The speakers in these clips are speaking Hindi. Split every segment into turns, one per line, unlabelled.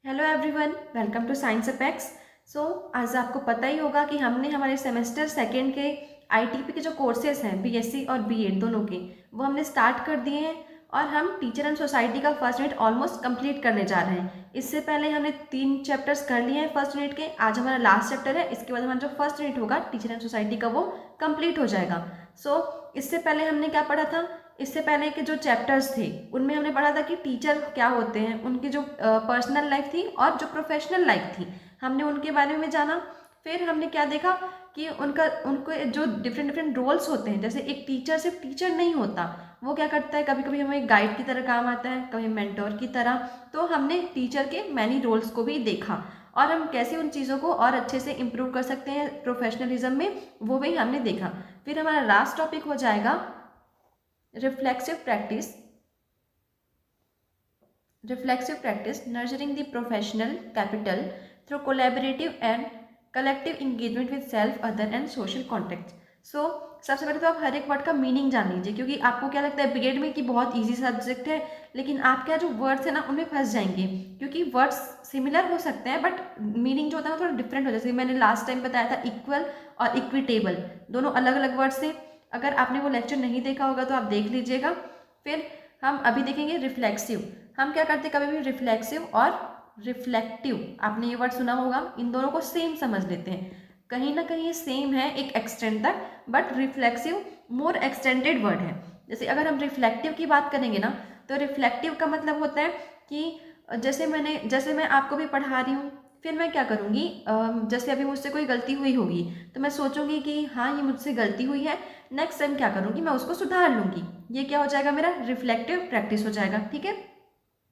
Hello everyone, welcome to Science Apex. आज आपको पता ही होगा कि हमने हमारे सेमेस्टर सेकेंड के आईटीपी के जो कोर्सेज हैं बीएससी और बीएड दोनों के, वो हमने स्टार्ट कर दिए हैं और हम टीचर एंड सोसाइटी का फर्स्ट यूनिट ऑलमोस्ट कंप्लीट करने जा रहे हैं। इससे पहले हमने 3 चैप्टर्स कर लिए हैं फर्स्ट यूनिट के। आज हमारा लास्ट चैप्टर है, इसके बाद हमारा जो फर्स्ट यूनिट होगा टीचर एंड सोसाइटी का, वो कंप्लीट हो जाएगा। इससे पहले हमने क्या पढ़ा था? इससे पहले के जो चैप्टर्स थे उनमें हमने पढ़ा था कि टीचर क्या होते हैं, उनकी जो पर्सनल लाइफ थी और जो प्रोफेशनल लाइफ थी, हमने उनके बारे में जाना। फिर हमने क्या देखा कि उनके जो डिफरेंट रोल्स होते हैं, जैसे एक टीचर सिर्फ टीचर नहीं होता, वो क्या करता है, कभी कभी हमें गाइड की तरह काम आता है, कभी मेंटोर की तरह। तो हमने टीचर के मैनी रोल्स को भी देखा और हम कैसे उन चीज़ों को और अच्छे से इम्प्रूव कर सकते हैं प्रोफेशनलिज्म में, वो भी हमने देखा। फिर हमारा लास्ट टॉपिक हो जाएगा reflexive practice nurturing the professional capital through collaborative and collective engagement with self other and social context। सबसे पहले तो आप हर एक वर्ड का मीनिंग जान लीजिए, क्योंकि आपको क्या लगता है बीएड में कि बहुत इजी सब्जेक्ट है, लेकिन आप क्या जो वर्ड्स है ना उनमें फंस जाएंगे, क्योंकि वर्ड्स सिमिलर हो सकते हैं बट मीनिंग जो होता है ना थोड़ा डिफरेंट हो जाए। जैसे मैंने लास्ट टाइम बताया था, इक्वल और इक्विटेबल दोनों अलग अलग वर्ड्स हैं। अगर आपने वो लेक्चर नहीं देखा होगा तो आप देख लीजिएगा। फिर हम अभी देखेंगे रिफ्लेक्सिव। हम क्या करते हैं, कभी भी रिफ्लेक्सिव और रिफ्लेक्टिव, आपने ये वर्ड सुना होगा, इन दोनों को सेम समझ लेते हैं। कहीं ना कहीं ये सेम है एक एक्सटेंड तक, but reflexive more extended word है। जैसे अगर हम रिफ्लेक्टिव की बात करेंगे ना, तो रिफ्लेक्टिव का मतलब होता है कि जैसे मैं आपको भी पढ़ा रही हूँ, फिर मैं क्या करूँगी, जैसे अभी मुझसे कोई गलती हुई होगी तो मैं सोचूंगी कि हाँ ये मुझसे गलती हुई है, नेक्स्ट टाइम क्या करूँगी, मैं उसको सुधार लूँगी। ये क्या हो जाएगा, मेरा रिफ्लेक्टिव प्रैक्टिस हो जाएगा, ठीक है।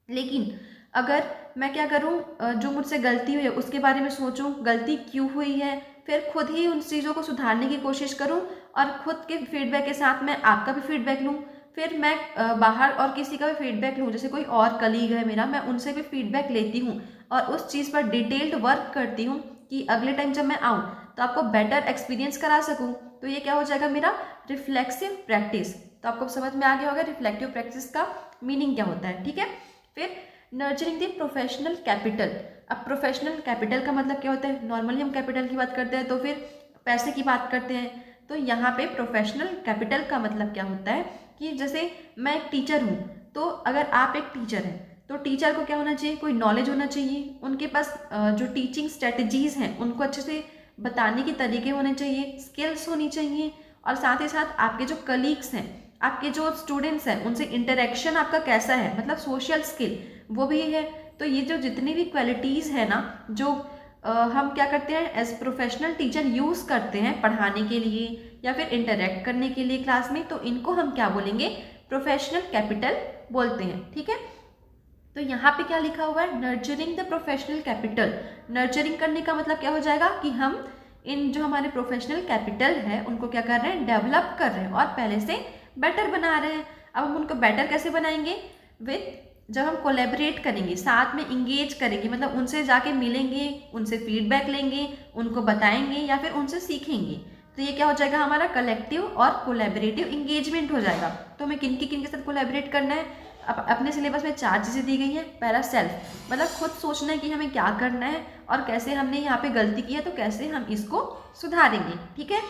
लेकिन अगर मैं क्या करूँ, जो मुझसे गलती हुई है उसके बारे में सोचूं, गलती क्यों हुई है, फिर खुद ही उन चीज़ों को सुधारने की कोशिश करूं और खुद के फीडबैक के साथ मैं आपका भी फीडबैक लूं। फिर मैं बाहर और किसी का भी फीडबैक लूं, जैसे कोई और कलीग है मेरा, मैं उनसे भी फीडबैक लेती हूँ और उस चीज़ पर डिटेल्ड वर्क करती हूँ कि अगले टाइम जब मैं आऊँ तो आपको बेटर एक्सपीरियंस करा सकूँ। तो ये क्या हो जाएगा, मेरा रिफ्लेक्सिव प्रैक्टिस। तो आपको समझ में आ गया होगा रिफ्लेक्टिव प्रैक्टिस का मीनिंग क्या होता है, ठीक है। फिर नर्चरिंग द प्रोफेशनल कैपिटल। अब प्रोफेशनल कैपिटल का मतलब क्या होता है, नॉर्मली हम कैपिटल की बात करते हैं तो फिर पैसे की बात करते हैं, तो यहाँ पे प्रोफेशनल कैपिटल का मतलब क्या होता है कि जैसे मैं एक टीचर हूँ, तो अगर आप एक टीचर हैं तो टीचर को क्या होना चाहिए, कोई नॉलेज होना चाहिए, उनके पास जो टीचिंग स्ट्रेटजीज हैं उनको अच्छे से बताने के तरीके होने चाहिए, स्किल्स होनी चाहिए, और साथ ही साथ आपके जो कलीग्स हैं, आपके जो स्टूडेंट्स हैं, उनसे इंटरेक्शन आपका कैसा है, मतलब सोशल स्किल वो भी है। तो ये जो जितनी भी क्वालिटीज़ है ना, जो हम क्या करते हैं एज प्रोफेशनल टीचर यूज़ करते हैं पढ़ाने के लिए या फिर इंटरेक्ट करने के लिए क्लास में, तो इनको हम क्या बोलेंगे, प्रोफेशनल कैपिटल बोलते हैं, ठीक है। तो यहाँ पे क्या लिखा हुआ है, nurturing the professional capital. Nurturing करने का मतलब क्या हो जाएगा कि हम इन जो हमारे प्रोफेशनल कैपिटल है उनको क्या कर रहे हैं, डेवलप कर रहे हैं और पहले से बेटर बना रहे हैं। अब हम उनको बेटर कैसे बनाएंगे, जब हम कोलैबोरेट करेंगे, साथ में इंगेज करेंगे, मतलब उनसे जाके मिलेंगे, उनसे फीडबैक लेंगे, उनको बताएंगे या फिर उनसे सीखेंगे, तो ये क्या हो जाएगा, हमारा कलेक्टिव और कोलैबोरेटिव इंगेजमेंट हो जाएगा। तो हमें किन के साथ कोलैबोरेट करना है, अपने सिलेबस में 4 चीज़ें दी गई हैं। पहला सेल्फ, मतलब खुद सोचना है कि हमें क्या करना है और कैसे हमने यहाँ पे गलती की है तो कैसे हम इसको सुधारेंगे, ठीक है।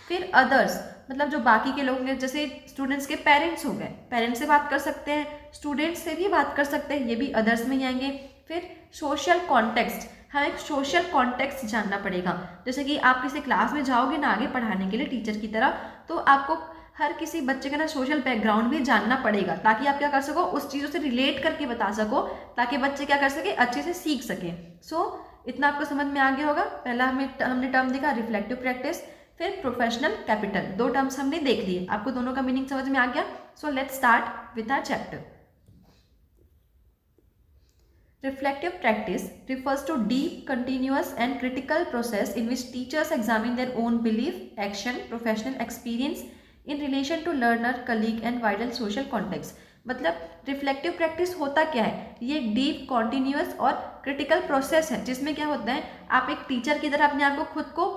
फिर अदर्स, मतलब जो बाकी के लोग हैं, जैसे स्टूडेंट्स के पेरेंट्स हो गए, पेरेंट्स से बात कर सकते हैं, स्टूडेंट्स से भी बात कर सकते हैं, ये भी अदर्स में ही आएंगे। फिर सोशल कॉन्टेक्स्ट, हमें एक सोशल कॉन्टेक्स्ट जानना पड़ेगा। जैसे कि आप किसी क्लास में जाओगे ना आगे पढ़ाने के लिए टीचर की तरह, तो आपको हर किसी बच्चे का ना सोशल बैकग्राउंड भी जानना पड़ेगा, ताकि आप क्या कर सको, उस चीज़ों से रिलेट करके बता सको, ताकि बच्चे क्या कर सके, अच्छे से सीख सके। इतना आपको समझ में आ गया होगा। पहला हमने टर्म देखा रिफ्लेक्टिव प्रैक्टिस, फिर प्रोफेशनल कैपिटल, 2 टर्म्स हमने देख लिए, आपको दोनों का मीनिंग समझ में आ गया। Let's start with our chapter. Reflective practice refers to deep, continuous and critical process in which teachers examine their own belief, action, professional experience in relation to learner, colleague and wider social context। मतलब रिफ्लेक्टिव प्रैक्टिस होता क्या है, ये एक डीप, कॉन्टिन्यूस और क्रिटिकल प्रोसेस है, जिसमें क्या होता है, आप एक टीचर की तरह अपने आप को खुद को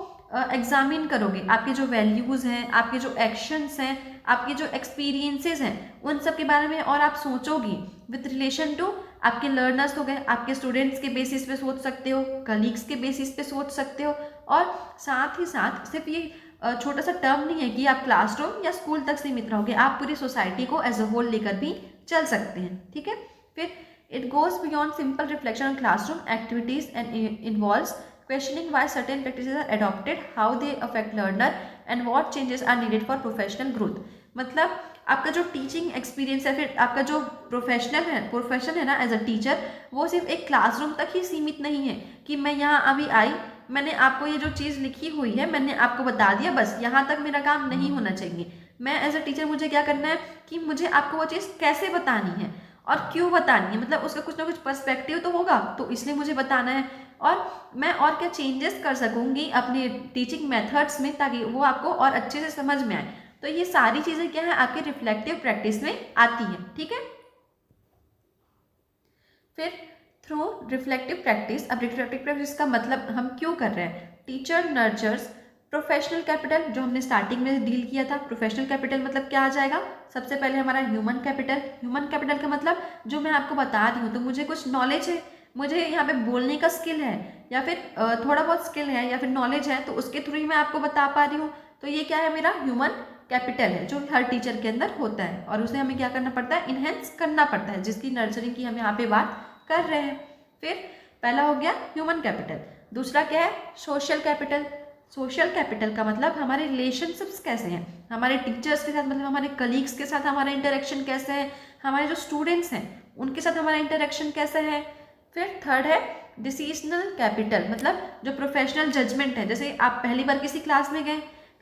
एग्जामिन करोगे, आपके जो वैल्यूज़ हैं, आपके जो एक्शंस हैं, आपके जो एक्सपीरियंसेस हैं, उन सब के बारे में और आप सोचोगी विथ रिलेशन टू आपके लर्नर्स हो गए, आपके स्टूडेंट्स के बेसिस पे सोच सकते हो, कलीग्स के बेसिस पे सोच सकते हो, और साथ ही साथ सिर्फ ये छोटा सा टर्म नहीं है कि आप क्लासरूम या स्कूल तक सीमित रहोगे, आप पूरी सोसाइटी को एज अ होल लेकर भी चल सकते हैं, ठीक है। फिर it goes beyond simple reflection on classroom activities and involves questioning why certain practices are adopted, how they affect learner and what changes are needed for professional growth. मतलब आपका जो टीचिंग एक्सपीरियंस है, फिर आपका जो प्रोफेशन है ना एज अ टीचर, वो सिर्फ एक क्लासरूम तक ही सीमित नहीं है कि मैं यहाँ अभी आई, मैंने आपको ये जो चीज़ लिखी हुई है मैंने आपको बता दिया, बस यहाँ तक मेरा काम नहीं होना चाहिए। मैं एज अ टीचर मुझे क्या करना है कि मुझे आपको वो चीज़ कैसे बतानी है और क्यों बतानी है, मतलब उसका कुछ ना कुछ पर्सपेक्टिव तो होगा, तो इसलिए मुझे बताना है, और मैं और क्या चेंजेस कर सकूंगी अपने टीचिंग मेथड्स में ताकि वो आपको और अच्छे से समझ में आए। तो ये सारी चीज़ें क्या है आपके रिफ्लेक्टिव प्रैक्टिस में आती है, ठीक है। फिर थ्रू रिफ्लेक्टिव प्रैक्टिस, अब रिफ्लेक्टिव प्रैक्टिस का मतलब हम क्यों कर रहे हैं, टीचर नर्चर्स प्रोफेशनल कैपिटल, जो हमने स्टार्टिंग में डील किया था। प्रोफेशनल कैपिटल मतलब क्या आ जाएगा, सबसे पहले हमारा ह्यूमन कैपिटल। ह्यूमन कैपिटल का मतलब जो मैं आपको बता रही हूँ, तो मुझे कुछ नॉलेज है, मुझे यहाँ पे बोलने का स्किल है, या फिर थोड़ा बहुत स्किल है या फिर नॉलेज है, तो उसके थ्रू ही मैं आपको बता पा रही हूँ, तो ये क्या है मेरा ह्यूमन कैपिटल है जो हर टीचर के अंदर होता है, और उसे हमें क्या करना पड़ता है, इनहेंस करना पड़ता है, जिसकी नर्सरिंग की हम यहाँ पे बात कर रहे हैं। फिर पहला हो गया ह्यूमन कैपिटल, दूसरा क्या है, सोशल कैपिटल। सोशल कैपिटल का मतलब हमारे रिलेशनशिप्स कैसे हैं, हमारे टीचर्स के साथ, मतलब हमारे कलीग्स के साथ हमारा इंटरेक्शन कैसे है, हमारे जो स्टूडेंट्स हैं उनके साथ हमारा इंटरेक्शन कैसे है। फिर थर्ड है डिसीजनल कैपिटल, मतलब जो प्रोफेशनल जजमेंट है, जैसे आप पहली बार किसी क्लास में गए,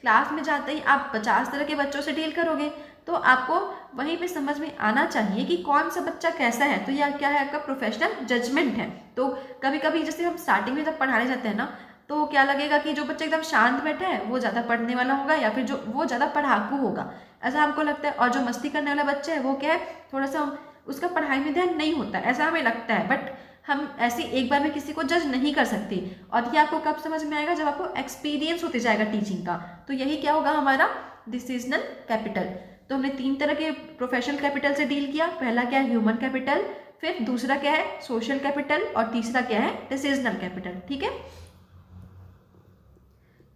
क्लास में जाते ही आप 50 तरह के बच्चों से डील करोगे, तो आपको वहीं पे समझ में आना चाहिए कि कौन सा बच्चा कैसा है, तो यह क्या है आपका प्रोफेशनल जजमेंट है। तो कभी कभी जैसे हम स्टार्टिंग में जब पढ़ाने जाते हैं ना, तो क्या लगेगा कि जो बच्चा एकदम शांत बैठा है वो ज़्यादा पढ़ने वाला होगा, या फिर जो वो ज़्यादा पढ़ाकू होगा, ऐसा हमको लगता है, और जो मस्ती करने वाला बच्चा है वो क्या है, थोड़ा सा उसका पढ़ाई में ध्यान नहीं होता, ऐसा हमें लगता है। बट हम ऐसे एक बार में किसी को जज नहीं कर सकते, और ये आपको कब समझ में आएगा, जब आपको एक्सपीरियंस होते जाएगा टीचिंग का। तो यही क्या होगा हमारा डिसीजनल कैपिटल। तो हमने 3 तरह के प्रोफेशनल कैपिटल से डील किया, पहला क्या है ह्यूमन कैपिटल, फिर दूसरा क्या है सोशल कैपिटल, और तीसरा क्या है डिसीजनल कैपिटल, ठीक है।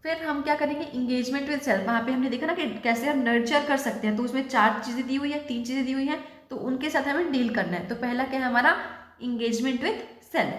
फिर हम क्या करेंगे, इंगेजमेंट विद सेल्फ, वहाँ पे हमने देखा ना कि कैसे हम नर्चर कर सकते हैं, तो उसमें 4 चीज़ें दी हुई है, 3 चीज़ें दी हुई हैं, तो उनके साथ हमें डील करना है। तो पहला क्या है हमारा इंगेजमेंट विद सेल्फ,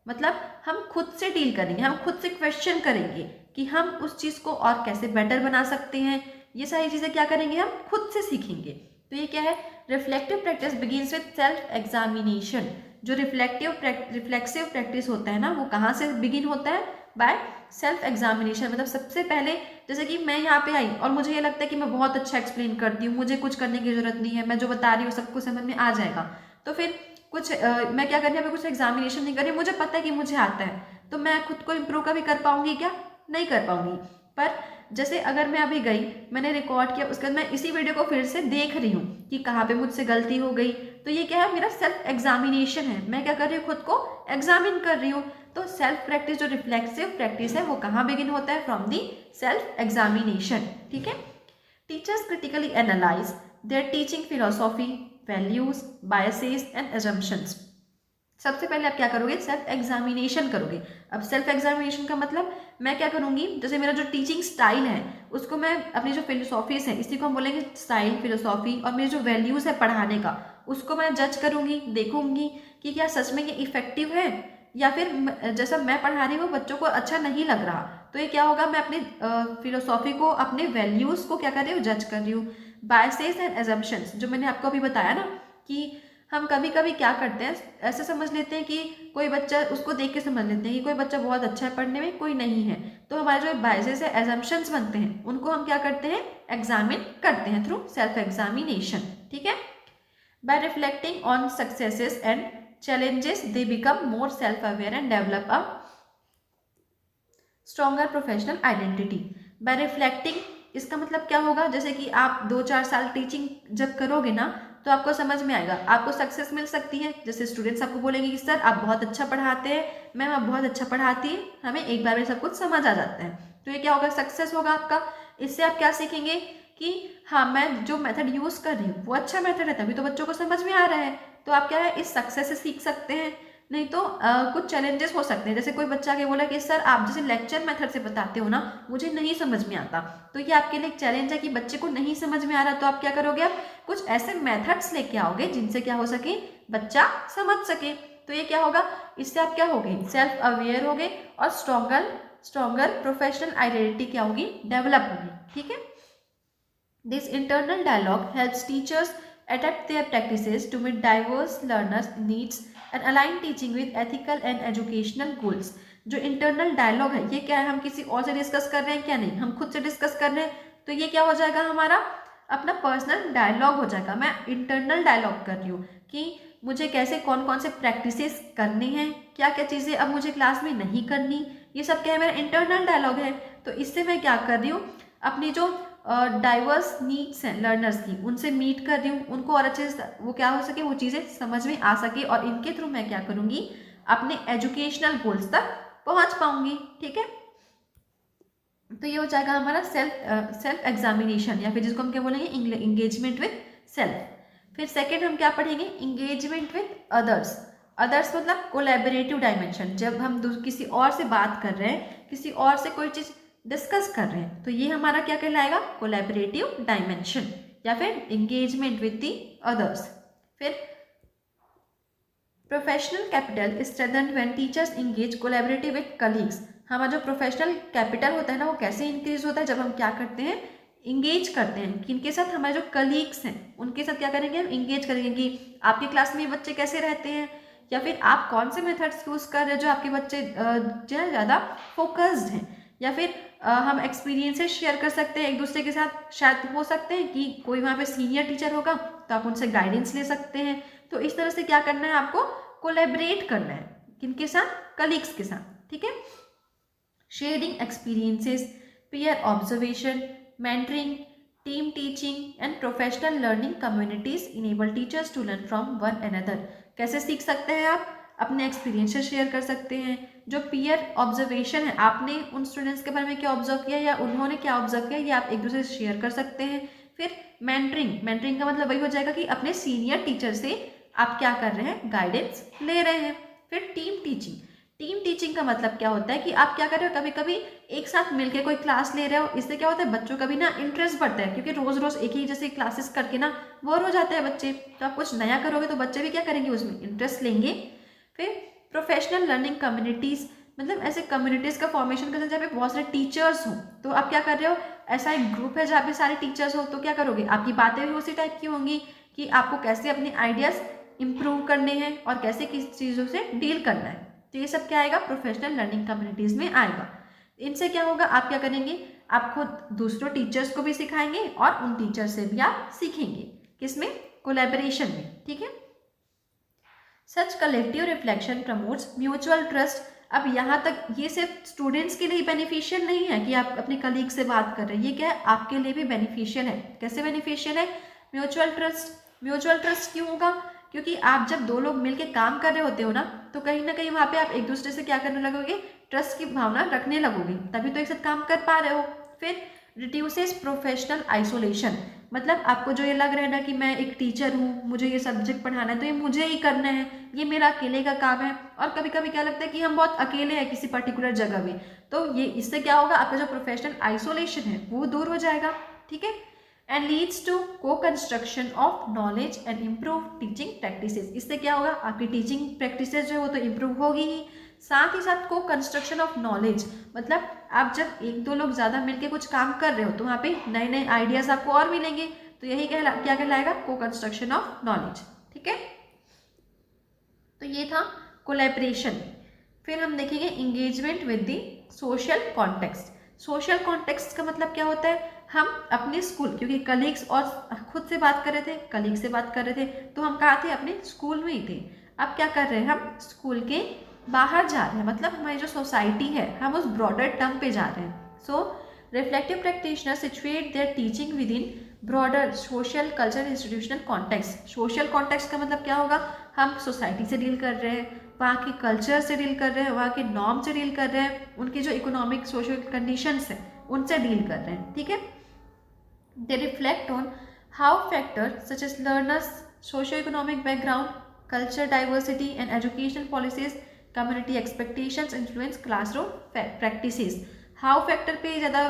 मतलब हम खुद से डील करेंगे, हम खुद से क्वेश्चन करेंगे कि हम उस चीज़ को और कैसे बेटर बना सकते हैं, ये सारी चीज़ें क्या करेंगे हम खुद से सीखेंगे। तो ये क्या है, reflective practice begins with self examination. जो रिफ्लेक्सिव प्रैक्टिस होता है ना, वो कहाँ से बिगिन होता है, बाय सेल्फ एग्जामिनेशन। मतलब सबसे पहले जैसे कि मैं यहाँ पे आई और मुझे ये लगता है कि मैं बहुत अच्छा एक्सप्लेन करती हूँ, मुझे कुछ करने की जरूरत नहीं है, मैं जो बता रही हूँ सबको समझ में आ जाएगा, तो फिर कुछ मैं क्या करनी है, कुछ एग्जामिनेशन नहीं कर रही, मुझे पता है कि मुझे आता है, तो मैं खुद को इम्प्रूव कभी कर पाऊंगी क्या, नहीं कर पाऊंगी। पर जैसे अगर मैं अभी गई, मैंने रिकॉर्ड किया, उसके बाद मैं इसी वीडियो को फिर से देख रही हूँ कि कहाँ पे मुझसे गलती हो गई, तो ये क्या है मेरा सेल्फ एग्जामिनेशन है, मैं क्या कर रही हूँ खुद को एग्जामिन कर रही हूँ। तो सेल्फ प्रैक्टिस जो रिफ्लेक्सिव प्रैक्टिस है वो कहाँ बिगिन होता है, फ्रॉम दी सेल्फ एग्जामिनेशन, ठीक है। Teachers critically analyse there teaching philosophy, values, biases and assumptions. सबसे पहले आप क्या करोगे, सेल्फ एग्जामिनेशन करोगे। अब सेल्फ एग्जामिनेशन का मतलब मैं क्या करूंगी, जैसे मेरा जो टीचिंग स्टाइल है उसको मैं अपनी जो फिलोसॉफीज है, इसी को हम बोलेंगे स्टाइल फिलोसॉफी, और मेरी जो वैल्यूज है पढ़ाने का उसको मैं जज करूंगी, देखूंगी कि क्या सच में ये इफेक्टिव है, या फिर जैसा मैं पढ़ा रही हूँ बच्चों को अच्छा नहीं लग रहा, तो ये क्या होगा, मैं अपनी फिलोसॉफी को, अपने वैल्यूज को क्या कर रही हूँ, जज कर रही हूँ। बायसेस एंड एजम्पशंस, जो मैंने आपको अभी बताया ना कि हम कभी कभी क्या करते हैं, ऐसे समझ लेते हैं कि कोई बच्चा, उसको देख के समझ लेते हैं कि कोई बच्चा बहुत अच्छा है पढ़ने में, कोई नहीं है, तो हमारे जो बायसेस है, एजम्पशंस बनते हैं, उनको हम क्या करते हैं, एग्जामिन करते हैं थ्रू सेल्फ एग्जामिनेशन, ठीक है। By reflecting on successes and challenges they become more self aware and develop a stronger professional identity by reflecting। इसका मतलब क्या होगा, जैसे कि आप 2-4 साल टीचिंग जब करोगे ना, तो आपको समझ में आएगा, आपको सक्सेस मिल सकती है, जैसे स्टूडेंट्स आपको बोलेंगे कि सर आप बहुत अच्छा पढ़ाते हैं, मैम आप बहुत अच्छा पढ़ाती है, हमें एक बार में सब कुछ समझ आ जाता है, तो ये क्या होगा, सक्सेस होगा आपका। इससे आप क्या सीखेंगे कि हाँ मैं जो मेथड यूज़ कर रही हूँ वो अच्छा मेथड है, तभी तो बच्चों को समझ में आ रहा है, तो आप क्या है इस सक्सेस से सीख सकते हैं। नहीं तो कुछ चैलेंजेस हो सकते हैं, जैसे कोई बच्चा के बोला कि सर आप जैसे लेक्चर मेथड से बताते हो ना मुझे नहीं समझ में आता, तो ये आपके लिए एक चैलेंज है कि बच्चे को नहीं समझ में आ रहा, तो आप क्या करोगे, आप कुछ ऐसे मेथड्स लेके आओगे जिनसे क्या हो सके, बच्चा समझ सके। तो ये क्या होगा, इससे आप क्या होगे, सेल्फ अवेयर होगे और स्ट्रॉन्गर प्रोफेशनल आइडेंटिटी क्या होगी, डेवलप होगी। ठीक है, this internal dialogue helps teachers adapt their practices to meet diverse learners needs and align teaching with ethical and educational goals। जो इंटरनल डायलॉग है ये क्या है, हम किसी और से डिस्कस कर रहे हैं क्या, नहीं, हम खुद से डिस्कस कर रहे हैं, तो ये क्या हो जाएगा, हमारा अपना पर्सनल डायलॉग हो जाएगा। मैं इंटरनल डायलॉग कर रही हूँ कि मुझे कैसे कौन कौन से प्रैक्टिसेस करनी हैं, क्या क्या चीज़ें अब मुझे क्लास में नहीं करनी, ये सब क्या है, मेरा इंटरनल डायलॉग है। तो इससे मैं क्या कर रही हूँ, अपनी जो डाइवर्स नीड्स हैं लर्नर्स की उनसे मीट कर रही हूँ, उनको और अच्छे से वो क्या हो सके, वो चीज़ें समझ में आ सके, और इनके थ्रू मैं क्या करूँगी, अपने एजुकेशनल गोल्स तक पहुँच पाऊँगी। ठीक है, तो ये हो जाएगा हमारा सेल्फ एग्जामिनेशन, या फिर जिसको हम क्या बोलेंगे, इंगेजमेंट विथ सेल्फ। फिर सेकेंड हम क्या पढ़ेंगे, इंगेजमेंट विथ अदर्स। अदर्स मतलब कोलैबोरेटिव डायमेंशन, जब हम किसी और से बात कर रहे हैं, किसी और से कोई चीज़ डिस्कस कर रहे हैं, तो ये हमारा क्या कहलाएगा, कोलैबोरेटिव डायमेंशन या फिर इंगेजमेंट विद दी अदर्स। फिर professional capital is strengthened when teachers engage collaborative with colleagues. हमारा जो प्रोफेशनल कैपिटल होता है ना, वो कैसे इंक्रीज होता है, जब हम क्या करते हैं, इंगेज करते हैं, किनके साथ, हमारे जो कलीग्स हैं उनके साथ क्या करेंगे, हम इंगेज करेंगे कि आपकी क्लास में बच्चे कैसे रहते हैं, या फिर आप कौन से मेथड्स यूज़ कर रहे हैं जो आपके बच्चे जो है ज़्यादा फोकस्ड हैं, या फिर हम एक्सपीरियंसेस शेयर कर सकते हैं एक दूसरे के साथ। शायद हो सकते हैं कि कोई वहाँ पे सीनियर टीचर होगा तो आप उनसे गाइडेंस ले सकते हैं। तो इस तरह से क्या करना है, आपको कोलैबोरेट करना है, किनके साथ, कलीग्स के साथ। ठीक है, sharing experiences, peer observation, mentoring, team teaching and professional learning communities enable teachers to learn from one another. कैसे सीख सकते हैं आप, अपने एक्सपीरियंसेस शेयर कर सकते हैं। जो पीयर ऑब्जर्वेशन है, आपने उन स्टूडेंट्स के बारे में क्या ऑब्जर्व किया या उन्होंने क्या ऑब्जर्व किया, ये आप एक दूसरे से शेयर कर सकते हैं। फिर मेंटरिंग का मतलब वही हो जाएगा कि अपने सीनियर टीचर से आप क्या कर रहे हैं, गाइडेंस ले रहे हैं। फिर टीम टीचिंग का मतलब क्या होता है कि आप क्या कर रहे हो, कभी कभी एक साथ मिलकर कोई क्लास ले रहे हो, इससे क्या होता है, बच्चों का भी ना इंटरेस्ट बढ़ता है, क्योंकि रोज रोज एक ही जैसे क्लासेस करके ना बोर हो जाते हैं बच्चे। तो आप कुछ नया करोगे तो बच्चे भी क्या करेंगे, उसमें इंटरेस्ट लेंगे। फिर प्रोफेशनल लर्निंग कम्युनिटीज़, मतलब ऐसे कम्युनिटीज़ का फॉर्मेशन करना जहाँ पे बहुत सारे टीचर्स हों। तो आप क्या कर रहे हो, ऐसा एक ग्रुप है जहाँ पे सारे टीचर्स हो, तो क्या करोगे, आपकी बातें भी उसी टाइप की होंगी कि आपको कैसे अपने आइडियाज़ इम्प्रूव करने हैं और कैसे किस चीज़ों से डील करना है। तो ये सब क्या आएगा, प्रोफेशनल लर्निंग कम्युनिटीज़ में आएगा। इनसे क्या होगा, आप क्या करेंगे, आप खुद दूसरों टीचर्स को भी सिखाएंगे और उन टीचर से भी आप सीखेंगे, किसमें, कोलैबोरेशन में। ठीक है, such collective reflection promotes mutual trust. अब यहाँ तक ये सिर्फ स्टूडेंट्स के लिए बेनिफिशियल नहीं है कि आप अपने कलीग से बात कर रहे हैं, ये क्या है, आपके लिए भी बेनिफिशियल है। कैसे बेनिफिशियल है, म्यूचुअल ट्रस्ट क्यों होगा, क्योंकि आप जब दो लोग मिलकर काम कर रहे होते हो ना, तो कहीं ना कहीं वहाँ पे आप एक दूसरे से क्या करने लगोगे, ट्रस्ट की भावना रखने लगोगे, तभी तो एक साथ काम कर पा रहे हो। फिर रिड्यूसेस प्रोफेशनल आइसोलेशन, मतलब आपको जो ये लग रहा है ना कि मैं एक टीचर हूँ, मुझे ये सब्जेक्ट पढ़ाना है, तो ये मुझे ही करना है, ये मेरा अकेले का काम है। और कभी कभी क्या लगता है कि हम बहुत अकेले हैं किसी पर्टिकुलर जगह में, तो ये इससे क्या होगा, आपका जो प्रोफेशनल आइसोलेशन है वो दूर हो जाएगा। ठीक है, एंड लीड्स टू को construction of knowledge and improve teaching practices. इससे क्या होगा, आपकी टीचिंग प्रैक्टिसेस जो है वो तो इम्प्रूव होगी ही, साथ ही साथ को कंस्ट्रक्शन ऑफ नॉलेज, मतलब आप जब एक दो लोग ज़्यादा मिलके कुछ काम कर रहे हो तो वहाँ पे नए नए आइडियाज़ आपको और मिलेंगे, तो यही क्या कहलाएगा, को कंस्ट्रक्शन ऑफ नॉलेज। ठीक है, तो ये था कोलैबोरेशन। फिर हम देखेंगे engagement with the social context. Social context का मतलब क्या होता है, हम अपने स्कूल, क्योंकि कलीग्स और खुद से बात कर रहे थे, कलीग से बात कर रहे थे, तो हम कहाँ थे, अपने स्कूल में ही थे। अब क्या कर रहे हैं, हम स्कूल के बाहर जा रहे हैं, मतलब हमारी जो सोसाइटी है हम उस ब्रॉडर टर्म पे जा रहे हैं। So reflective practitioner situate their teaching within broader social culture institutional context. Social context का मतलब क्या होगा, हम सोसाइटी से डील कर रहे हैं, वहाँ के कल्चर से डील कर रहे हैं, वहाँ के नॉर्म से डील कर रहे हैं, उनकी जो इकोनॉमिक सोशल कंडीशंस हैं उनसे डील कर रहे हैं। ठीक है, they reflect on how factor such as learners socio economic background, culture diversity and educational policies, community expectations influence classroom practices. How factor पे ज़्यादा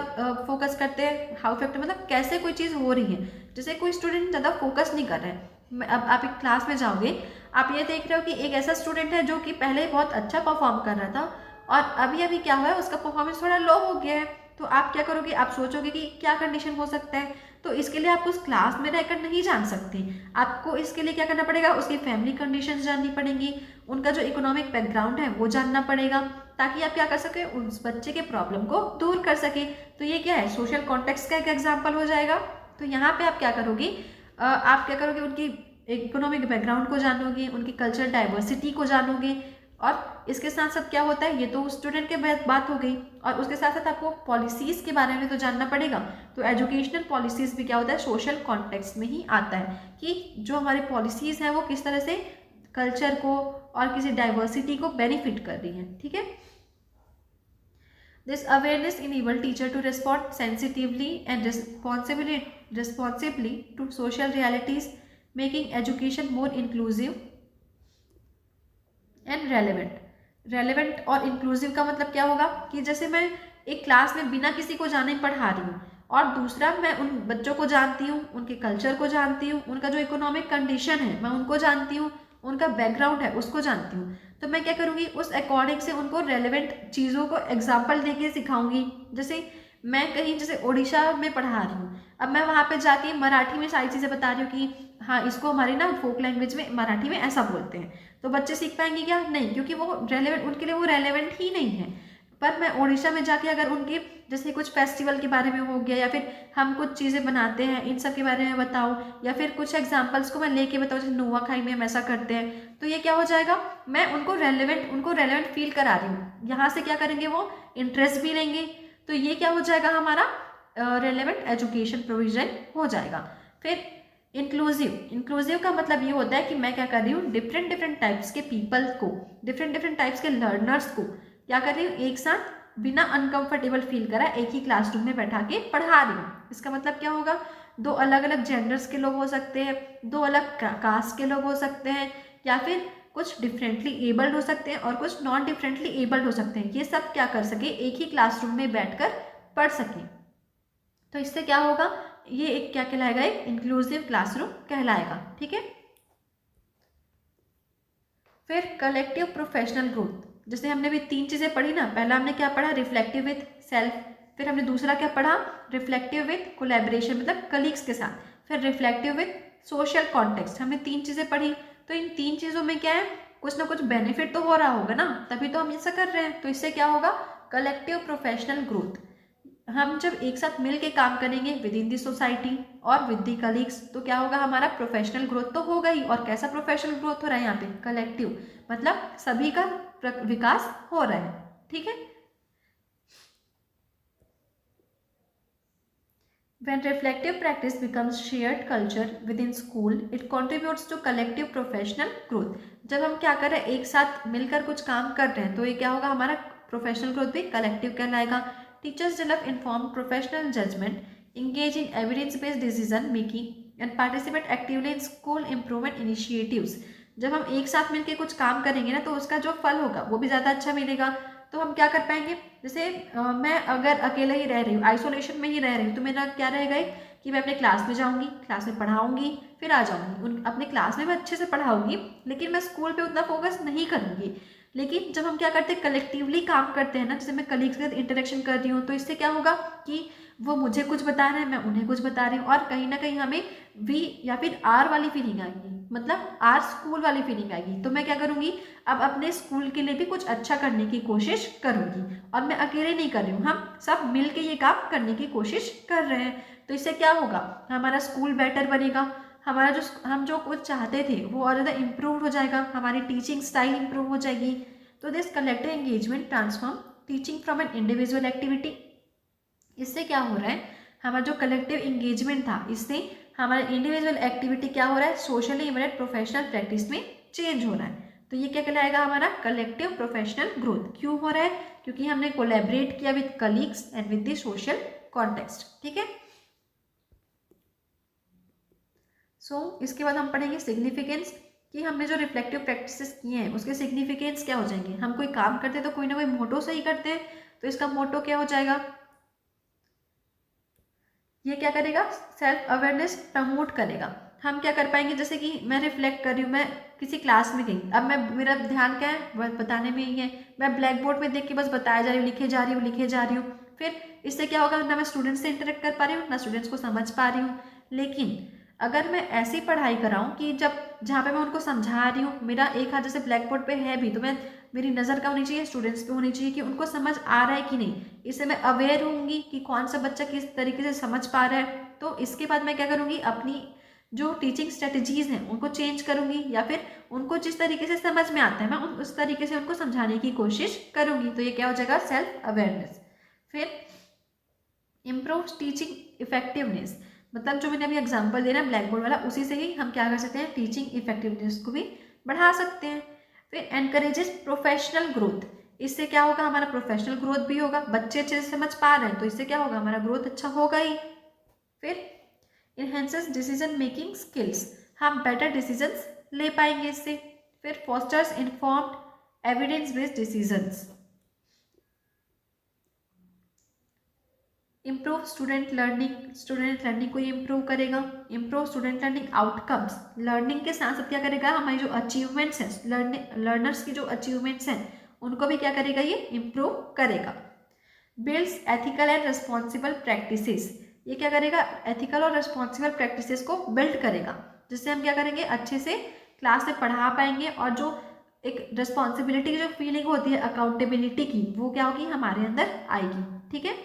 फोकस करते हैं. हाउ फैक्टर मतलब कैसे कोई चीज़ हो रही है. जैसे कोई स्टूडेंट ज़्यादा फोकस नहीं कर रहे हैं. अब आप एक क्लास में जाओगे, आप ये देख रहे हो कि एक ऐसा स्टूडेंट है जो कि पहले बहुत अच्छा परफॉर्म कर रहा था और अभी अभी क्या हुआ है, उसका परफॉर्मेंस थोड़ा लो हो गया है. तो आप क्या करोगे, आप सोचोगे कि क्या कंडीशन हो सकता है. तो इसके लिए आप उस क्लास में रहकर नहीं जान सकते. आपको इसके लिए क्या करना पड़ेगा, उसकी फैमिली कंडीशंस जाननी पड़ेंगी, उनका जो इकोनॉमिक बैकग्राउंड है वो जानना पड़ेगा, ताकि आप क्या कर सके, उस बच्चे के प्रॉब्लम को दूर कर सके. तो ये क्या है, सोशल कॉन्टेक्स्ट का एक एग्जाम्पल हो जाएगा. तो यहाँ पे आप क्या करोगे, उनकी इकोनॉमिक बैकग्राउंड को जानोगे, उनकी कल्चरल डाइवर्सिटी को जानोगे. और इसके साथ साथ क्या होता है, ये तो स्टूडेंट के बात हो गई, और उसके साथ साथ आपको पॉलिसीज़ के बारे में तो जानना पड़ेगा. तो एजुकेशनल पॉलिसीज़ भी क्या होता है, सोशल कॉन्टेक्स्ट में ही आता है कि जो हमारी पॉलिसीज़ हैं वो किस तरह से कल्चर को और किसी डाइवर्सिटी को बेनिफिट कर रही हैं. ठीक है. This awareness enable teacher to respond sensitively and responsibly to social realities, making education more inclusive and relevant. Relevant और इंक्लूसिव का मतलब क्या होगा कि जैसे मैं एक क्लास में बिना किसी को जाने पढ़ा रही हूँ, और दूसरा मैं उन बच्चों को जानती हूँ, उनके कल्चर को जानती हूँ, उनका जो इकोनॉमिक कंडीशन है मैं उनको जानती हूँ, उनका बैकग्राउंड है उसको जानती हूँ. तो मैं क्या करूँगी, उस अकॉर्डिंग से उनको रेलेवेंट चीज़ों को एग्जाम्पल देके सिखाऊंगी. जैसे मैं कहीं जैसे उड़ीसा में पढ़ा रही हूँ, अब मैं वहाँ पे जाके मराठी में सारी चीज़ें बता रही हूँ कि हाँ इसको हमारी ना फोक लैंग्वेज में मराठी में ऐसा बोलते हैं. तो बच्चे सीख पाएंगे क्या, नहीं, क्योंकि वो रेलेवेंट, उनके लिए वो रेलेवेंट ही नहीं है. पर मैं उड़ीसा में जाके अगर उनके जैसे कुछ फेस्टिवल के बारे में हो गया, या फिर हम कुछ चीज़ें बनाते हैं इन सब के बारे में बताऊँ, या फिर कुछ एग्जांपल्स को मैं लेके बताऊँ, जैसे नुआखाई में हम ऐसा करते हैं, तो ये क्या हो जाएगा, मैं उनको रेलेवेंट फील करा रही हूँ. यहाँ से क्या करेंगे, वो इंटरेस्ट भी लेंगे. तो ये क्या हो जाएगा, हमारा रेलेवेंट एजुकेशन प्रोविजन हो जाएगा. फिर इंक्लूसिव का मतलब ये होता है कि मैं क्या कर रही हूँ, डिफरेंट टाइप्स के पीपल को, डिफरेंट टाइप्स के लर्नर्स को क्या कर रही हूँ, एक साथ बिना अनकंफर्टेबल फील करा एक ही क्लासरूम में बैठा के पढ़ा रही हूँ. इसका मतलब क्या होगा, दो अलग अलग जेंडर्स के लोग हो सकते हैं, दो अलग कास्ट के लोग हो सकते हैं, या फिर कुछ डिफरेंटली एबल्ड हो सकते हैं और कुछ नॉन डिफरेंटली एबल्ड हो सकते हैं. ये सब क्या कर सके, एक ही क्लासरूम में बैठकर पढ़ सके. तो इससे क्या होगा, ये एक क्या कहलाएगा, एक इंक्लूसिव क्लासरूम कहलाएगा. ठीक है. फिर कलेक्टिव प्रोफेशनल ग्रोथ, जैसे हमने भी 3 चीज़ें पढ़ी ना. पहला हमने क्या पढ़ा, रिफ्लेक्टिव विथ सेल्फ. फिर हमने दूसरा क्या पढ़ा, रिफ्लेक्टिव विथ कोलैबोरेशन, मतलब कलीग्स के साथ. फिर रिफ्लेक्टिव विथ सोशल कॉन्टेक्स्ट. हमने 3 चीज़ें पढ़ी. तो इन 3 चीज़ों में क्या है, कुछ ना कुछ बेनिफिट तो हो रहा होगा ना, तभी तो हम ऐसा कर रहे हैं. तो इससे क्या होगा, कलेक्टिव प्रोफेशनल ग्रोथ. हम जब एक साथ मिल के काम करेंगे विद इन दी सोसाइटी और विद दी कलीग्स, तो क्या होगा, हमारा प्रोफेशनल ग्रोथ तो होगा ही. और कैसा प्रोफेशनल ग्रोथ हो रहा है यहाँ पे, कलेक्टिव, मतलब सभी का विकास हो रहा है. ठीक है. When reflective practice becomes shared culture within school, it contributes to collective professional growth. जब हम क्या कर रहे हैं, एक साथ मिलकर कुछ काम कर रहे हैं, तो ये क्या होगा, हमारा प्रोफेशनल ग्रोथ भी कलेक्टिव कहलाएगा. Teachers develop inform professional judgement, engage in evidence-based decision making and participate actively in school improvement initiatives. जब हम एक साथ मिलकर कुछ काम करेंगे ना, तो उसका जो फल होगा वो भी ज़्यादा अच्छा मिलेगा. तो हम क्या कर पाएंगे, जैसे मैं अगर अकेले ही रह रही हूँ, आइसोलेशन में ही रह रही हूँ, तो मेरा क्या रहेगा कि मैं अपने क्लास में जाऊँगी, क्लास में पढ़ाऊँगी, फिर आ जाऊँगी. अपने क्लास में मैं अच्छे से पढ़ाऊँगी, लेकिन मैं स्कूल पे उतना फोकस नहीं करूँगी. लेकिन जब हम क्या करते हैं, कलेक्टिवली काम करते हैं ना, जैसे मैं कलीग्स के साथ इंटरेक्शन कर रही हूँ, तो इससे क्या होगा कि वो मुझे कुछ बता रहे हैं, मैं उन्हें कुछ बता रही हूँ, और कहीं ना कहीं हमें वी या फिर आर वाली फीलिंग आएगी, मतलब आर स्कूल वाली फीलिंग आएगी. तो मैं क्या करूँगी, अब अपने स्कूल के लिए भी कुछ अच्छा करने की कोशिश करूँगी. और मैं अकेले नहीं कर रही हूँ, हम सब मिल के ये काम करने की कोशिश कर रहे हैं. तो इससे क्या होगा, हमारा स्कूल बेटर बनेगा, हमारा हम जो कुछ चाहते थे वो और ज़्यादा इम्प्रूव हो जाएगा, हमारी टीचिंग स्टाइल इम्प्रूव हो जाएगी. तो this collective engagement transform teaching from an individual activity. इससे क्या हो रहा है, हमारा जो कलेक्टिव एंगेजमेंट था, इससे हमारा इंडिविजुअल एक्टिविटी क्या हो रहा है, सोशली इमिडिएट प्रोफेशनल प्रैक्टिस में चेंज हो रहा है. तो ये क्या कहलाएगा, हमारा कलेक्टिव प्रोफेशनल ग्रोथ. क्यों हो रहा है, क्योंकि हमने कोलैबोरेट किया with colleagues and with the social context. ठीक है. इसके बाद हम पढ़ेंगे सिग्निफिकेंस. कि हमने जो रिफ्लेक्टिव प्रैक्टिसेस किए हैं उसके सिग्निफिकेंस क्या हो जाएंगे। हम कोई काम करते हैं तो कोई ना कोई मोटो से ही करते हैं, तो इसका मोटो क्या हो जाएगा, ये क्या करेगा, सेल्फ अवेयरनेस प्रमोट करेगा। हम क्या कर पाएंगे, जैसे कि मैं रिफ्लेक्ट कर रही हूँ, मैं किसी क्लास में गई, अब मैं मेरा ध्यान क्या है, बस बताने में ही है, मैं ब्लैक बोर्ड में देख के बस बताया जा रही हूँ, लिखे जा रही हूँ, लिखे जा रही हूँ। फिर इससे क्या होगा, ना मैं स्टूडेंट्स से इंटरेक्ट कर पा रही हूँ, ना स्टूडेंट्स को समझ पा रही हूँ। लेकिन अगर मैं ऐसी पढ़ाई कराऊँ कि जब जहाँ पे मैं उनको समझा रही हूँ, मेरा एक हाथ जैसे ब्लैक बोर्ड पे है भी, तो मैं मेरी नज़र क्या होनी चाहिए, स्टूडेंट्स पे होनी चाहिए कि उनको समझ आ रहा है कि नहीं। इससे मैं अवेयर होंगी कि कौन सा बच्चा किस तरीके से समझ पा रहा है। तो इसके बाद मैं क्या करूँगी, अपनी जो टीचिंग स्ट्रेटजीज़ हैं उनको चेंज करूँगी, या फिर उनको जिस तरीके से समझ में आता है मैं उस तरीके से उनको समझाने की कोशिश करूँगी। तो ये क्या हो जाएगा, सेल्फ अवेयरनेस। फिर इम्प्रूव टीचिंग इफेक्टिवनेस, मतलब जो मैंने अभी एग्जाम्पल दिया ना ब्लैक बोर्ड वाला, उसी से ही हम क्या कर सकते हैं, टीचिंग इफेक्टिवनेस को भी बढ़ा सकते हैं। फिर एनकरेजेस प्रोफेशनल ग्रोथ, इससे क्या होगा, हमारा प्रोफेशनल ग्रोथ भी होगा, बच्चे अच्छे से समझ पा रहे हैं तो इससे क्या होगा, हमारा ग्रोथ अच्छा होगा ही। फिर इन्हेंसेस डिसीजन मेकिंग स्किल्स, हम बेटर डिसीजंस ले पाएंगे इससे। फिर fosters informed evidence based decisions, improve student learning को ये इम्प्रूव करेगा। Improve student learning outcomes, learning के साथ साथ क्या करेगा, हमारी जो अचीवमेंट्स हैं, लर्नर्स की जो अचीवमेंट्स हैं उनको भी क्या करेगा, ये इम्प्रूव करेगा। Builds ethical and responsible practices, ये क्या करेगा, एथिकल और रिस्पॉन्सिबल प्रैक्टिसेस को बिल्ड करेगा, जिससे हम क्या करेंगे, अच्छे से क्लास में पढ़ा पाएंगे, और जो एक रिस्पॉन्सिबिलिटी की जो फीलिंग होती है, अकाउंटेबिलिटी की, वो क्या होगी, हमारे अंदर आएगी। ठीक है।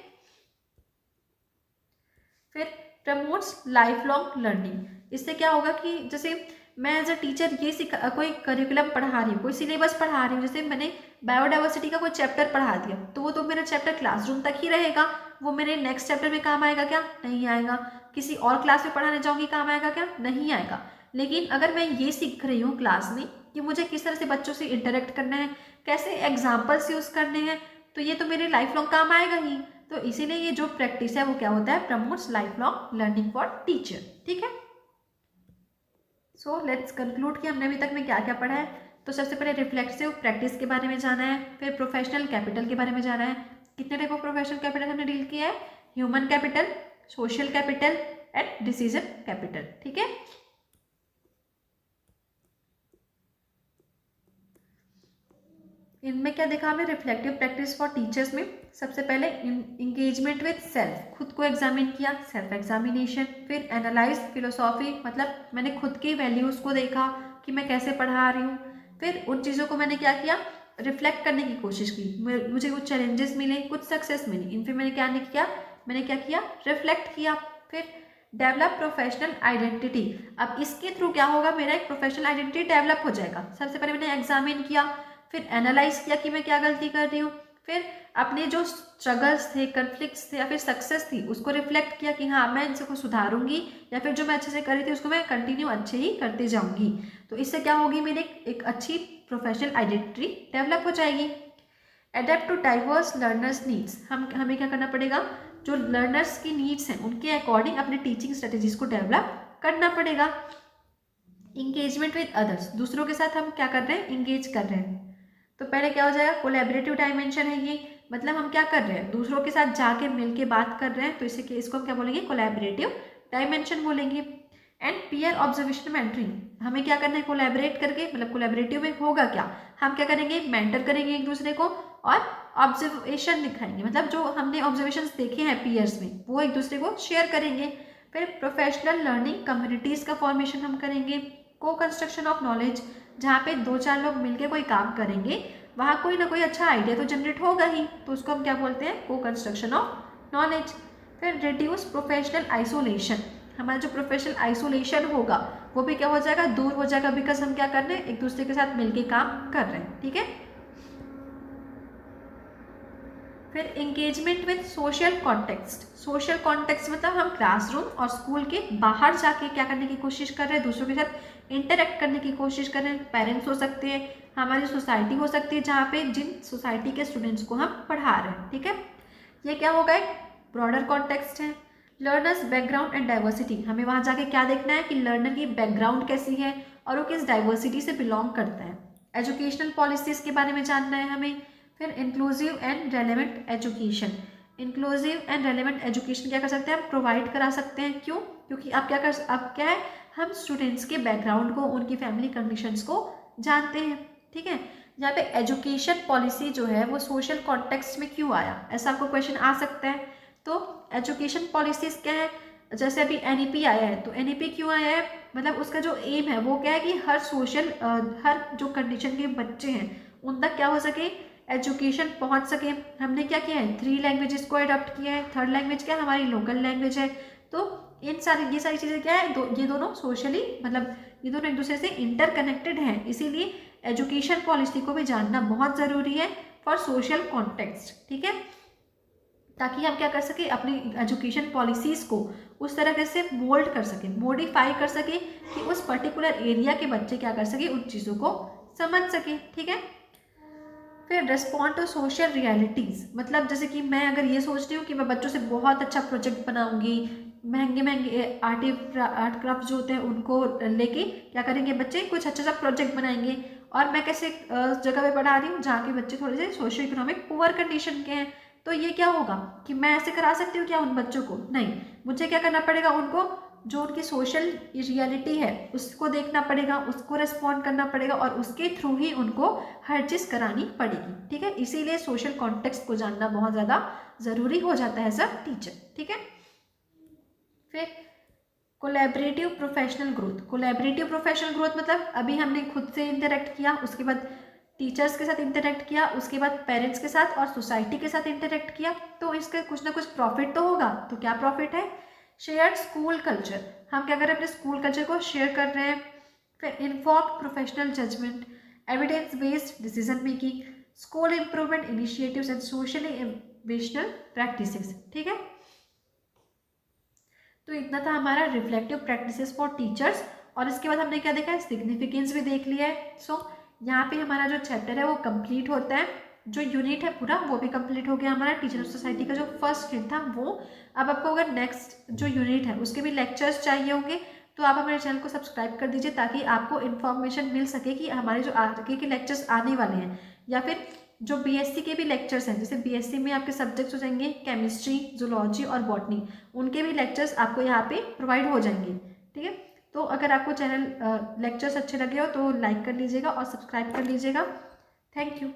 फिर प्रमोट्स लाइफ लॉन्ग लर्निंग, इससे क्या होगा कि जैसे मैं एज अ टीचर ये कोई करिकुलम पढ़ा रही हूँ, कोई सिलेबस पढ़ा रही हूँ, जैसे मैंने बायोडाइवर्सिटी का कोई चैप्टर पढ़ा दिया, तो वो तो मेरा चैप्टर क्लासरूम तक ही रहेगा, वो मेरे नेक्स्ट चैप्टर में काम आएगा क्या, नहीं आएगा। किसी और क्लास में पढ़ाने जाऊँगी, काम आएगा क्या, नहीं आएगा। लेकिन अगर मैं ये सीख रही हूँ क्लास में कि मुझे किस तरह से बच्चों से इंटरेक्ट करना है, कैसे एग्जाम्पल्स यूज़ करने हैं, तो ये तो मेरे लाइफ लॉन्ग काम आएगा ही। तो इसीलिए ये जो प्रैक्टिस है वो क्या होता है, promotes life long learning for teacher. ठीक है। सो लेट्स कंक्लूड कि हमने अभी तक में क्या क्या पढ़ा है। तो सबसे पहले रिफ्लेक्सिव प्रैक्टिस के बारे में जाना है, फिर प्रोफेशनल कैपिटल के बारे में जाना है। कितने टाइप ऑफ प्रोफेशनल कैपिटल हमने डील किया है, human capital, social capital and decision capital. ठीक है। इनमें क्या देखा हमने, रिफ्लेक्टिव प्रैक्टिस फॉर टीचर्स में सबसे पहले इंगेजमेंट विद सेल्फ, खुद को एग्जामिन किया, सेल्फ एग्जामिनेशन। फिर एनालाइज फिलोसॉफी, मतलब मैंने खुद की वैल्यूज़ को देखा कि मैं कैसे पढ़ा रही हूँ। फिर उन चीज़ों को मैंने क्या किया, रिफ्लेक्ट करने की कोशिश की, मुझे कुछ चैलेंजेस मिले, कुछ सक्सेस मिली, इन फिर मैंने क्या नहीं किया, मैंने क्या किया, रिफ्लेक्ट किया। फिर डेवलप प्रोफेशनल आइडेंटिटी, अब इसके थ्रू क्या होगा, मेरा एक प्रोफेशनल आइडेंटिटी डेवलप हो जाएगा। सबसे पहले मैंने एग्जामिन किया, फिर एनालाइज किया कि मैं क्या गलती कर रही हूँ, फिर अपने जो स्ट्रगल्स थे, कन्फ्लिक्ट्स थे या फिर सक्सेस थी उसको रिफ्लेक्ट किया कि हाँ मैं इनको सुधारूंगी, या फिर जो मैं अच्छे से कर रही थी उसको मैं कंटिन्यू अच्छे ही करती जाऊंगी। तो इससे क्या होगी, मेरी एक अच्छी प्रोफेशनल आइडेंटिटी डेवलप हो जाएगी। Adapt to diverse learners needs, हमें क्या करना पड़ेगा, जो लर्नर्स की नीड्स हैं उनके अकॉर्डिंग अपने टीचिंग स्ट्रेटेजीज को डेवलप करना पड़ेगा। इंगेजमेंट विद अदर्स, दूसरों के साथ हम क्या कर रहे हैं, इंगेज कर रहे हैं। तो पहले क्या हो जाएगा, कोलैबोरेटिव डायमेंशन है ये, मतलब हम क्या कर रहे हैं, दूसरों के साथ जाके मिलके बात कर रहे हैं, तो इसको हम क्या बोलेंगे, कोलैबोरेटिव डायमेंशन बोलेंगे। एंड पीयर ऑब्जर्वेशन मेंटरिंग, हमें क्या करना है, कोलैबोरेट करके, मतलब कोलैबोरेटिव में होगा क्या, हम क्या करेंगे, मेंटर करेंगे एक दूसरे को, और ऑब्जर्वेशन दिखाएंगे, मतलब जो हमने ऑब्जर्वेशंस देखे हैं पीयर्स में वो एक दूसरे को शेयर करेंगे। फिर प्रोफेशनल लर्निंग कम्युनिटीज़ का फॉर्मेशन हम करेंगे। को कंस्ट्रक्शन ऑफ नॉलेज, जहाँ पे 2-4 लोग मिलके कोई काम करेंगे, वहाँ कोई ना कोई अच्छा आइडिया तो जनरेट होगा ही, तो उसको हम क्या बोलते हैं, को कंस्ट्रक्शन ऑफ नॉलेज। फिर रिड्यूस प्रोफेशनल आइसोलेशन, हमारा जो प्रोफेशनल आइसोलेशन होगा वो भी क्या हो जाएगा, दूर हो जाएगा, बिकॉज हम क्या कर रहे हैं, एक दूसरे के साथ मिलके काम कर रहे हैं। ठीक है। फिर engagement with social context, social context मतलब हम क्लासरूम और स्कूल के बाहर जाके क्या करने की कोशिश कर रहे हैं, दूसरों के साथ इंटरेक्ट करने की कोशिश कर रहे हैं। पेरेंट्स हो सकते हैं, हमारी सोसाइटी हो सकती है, जहाँ पे जिन सोसाइटी के स्टूडेंट्स को हम पढ़ा रहे हैं। ठीक है। ये क्या होगा, एक ब्रॉडर कॉन्टेक्स्ट है। लर्नर्स बैकग्राउंड एंड डाइवर्सिटी, हमें वहाँ जाके क्या देखना है कि लर्नर की बैकग्राउंड कैसी है और वो किस डाइवर्सिटी से बिलोंग करता है। एजुकेशनल पॉलिसीज़ के बारे में जानना है हमें। फिर inclusive and relevant education, inclusive and relevant education क्या कर सकते हैं हम, प्रोवाइड करा सकते हैं। क्यों? क्योंकि अब क्या है, हम स्टूडेंट्स के बैकग्राउंड को, उनकी फैमिली कंडीशंस को जानते हैं। ठीक है, यहाँ पे एजुकेशन पॉलिसी जो है वो सोशल कॉन्टेक्स्ट में क्यों आया, ऐसा आपको क्वेश्चन आ सकता है। तो एजुकेशन पॉलिसीज़ क्या है, जैसे अभी एनईपी आया है, तो एनईपी क्यों आया है, मतलब उसका जो एम है वो क्या है कि हर जो कंडीशन के बच्चे हैं उन तक क्या हो सके, एजुकेशन पहुंच सके। हमने क्या किया है, 3 लैंग्वेजेस को अडॉप्ट किया है। 3rd लैंग्वेज क्या है, हमारी लोकल लैंग्वेज है। तो ये सारी चीज़ें क्या है, ये दोनों सोशली, मतलब ये दोनों एक दूसरे से इंटरकनेक्टेड हैं। इसीलिए एजुकेशन पॉलिसी को भी जानना बहुत ज़रूरी है फॉर सोशल कॉन्टेक्स्ट। ठीक है, ताकि हम क्या कर सके, अपनी एजुकेशन पॉलिसीज़ को उस तरह से मोल्ड कर सके, मॉडिफाई कर सके कि उस पर्टिकुलर एरिया के बच्चे क्या कर सके, उन चीज़ों को समझ सके। ठीक है, फिर रेस्पॉन्ड टू सोशल रियलिटीज़, मतलब जैसे कि मैं अगर ये सोच रही हूँ कि मैं बच्चों से बहुत अच्छा प्रोजेक्ट बनाऊंगी, महंगे आर्ट क्राफ्ट जो होते हैं उनको लेके क्या करेंगे बच्चे, कुछ अच्छा सा प्रोजेक्ट बनाएंगे। और मैं कैसे जगह पे पढ़ा रही हूँ जहाँ के बच्चे थोड़े से सोशो इकोनॉमिक पुअर कंडीशन के हैं, तो ये क्या होगा कि मैं ऐसे करा सकती हूँ क्या उन बच्चों को, नहीं, मुझे क्या करना पड़ेगा, उनको जो उनकी सोशल रियलिटी है उसको देखना पड़ेगा, उसको रिस्पॉन्ड करना पड़ेगा और उसके थ्रू ही उनको हर चीज़ करानी पड़ेगी। ठीक है, इसीलिए सोशल कॉन्टेक्स्ट को जानना बहुत ज़्यादा ज़रूरी हो जाता है सब टीचर। ठीक है, फिर collaborative professional growth, collaborative professional growth मतलब अभी हमने खुद से इंटरेक्ट किया, उसके बाद टीचर्स के साथ इंटरेक्ट किया, उसके बाद पेरेंट्स के साथ और सोसाइटी के साथ इंटरेक्ट किया, तो इसका कुछ ना कुछ प्रॉफिट तो होगा। तो क्या प्रॉफिट है, शेयर्ड स्कूल कल्चर, हम क्या कर रहे हैं, अपने स्कूल कल्चर को शेयर कर रहे हैं। फिर informed professional judgement, evidence based decision making, school improvement initiatives and socially innovational practices. ठीक है, तो इतना था हमारा रिफ्लेक्टिव प्रैक्टिसेस फॉर टीचर्स। और इसके बाद हमने क्या देखा है, सिग्निफिकेंस भी देख लिया है। सो यहाँ पे हमारा जो चैप्टर है वो कंप्लीट होता है, जो यूनिट है पूरा वो भी कंप्लीट हो गया हमारा। टीचर सोसाइटी का जो फर्स्ट यूनिट था वो। अब आपको अगर नेक्स्ट जो यूनिट है उसके भी लेक्चर्स चाहिए होंगे तो आप हमारे चैनल को सब्सक्राइब कर दीजिए, ताकि आपको इन्फॉर्मेशन मिल सके कि हमारे जो आगे के लेक्चर्स आने वाले हैं, या फिर जो बीएससी के भी लेक्चर्स हैं, जैसे बीएससी में आपके सब्जेक्ट्स हो जाएंगे केमिस्ट्री, जूलॉजी और बॉटनी, उनके भी लेक्चर्स आपको यहाँ पे प्रोवाइड हो जाएंगे। ठीक है, तो अगर आपको चैनल लेक्चर्स अच्छे लगे हो तो लाइक कर लीजिएगा और सब्सक्राइब कर लीजिएगा। Thank you.